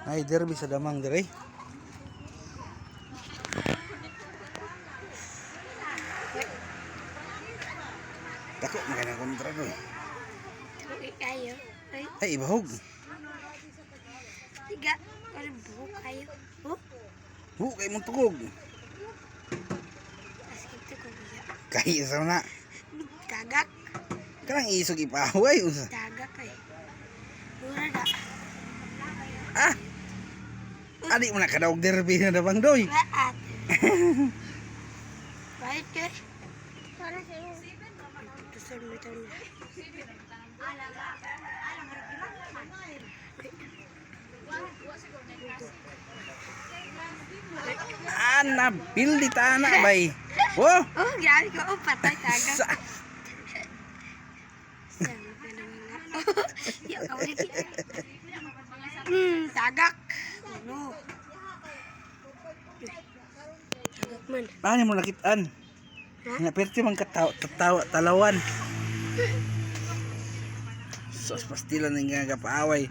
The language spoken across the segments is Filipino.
Ay, derby sa damang dire. Dako magana kontra doy. Kayo. Ay, ibahog. Tiga. Ano buhok kayo? Oh? Hu kay mong tugog. Asik ito ko biya. Kay isa na. Tagak. Kanang isog ipaway unsa. Tagak eh. Mura na. Ah. Adi mo na kadaog derby na damang doy. Laat. Bahit ka. Para sa'yo. Tusod mo ito na. Ana bildi tanah bay. Oh. Oh, gari ko. Oh, patay tagak. Sa Sabi ka naman na. Yung kaulit yan. Tagak. Ano? Tagak man. paano mo nakitaan? Ha? Nga perti man talawan. Sos pastilan ng nga paaway.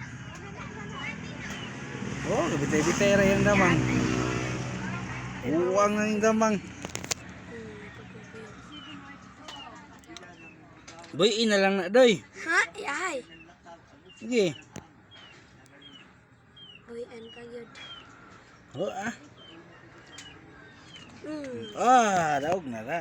Oh, bitay-bitay ra yung damang. Uwang na yung damang. Boy, ina lang na doy. Ha? Yahay. Sige. Buyan pa yun. Oh, ah. Hmm. Ah, daog na ra.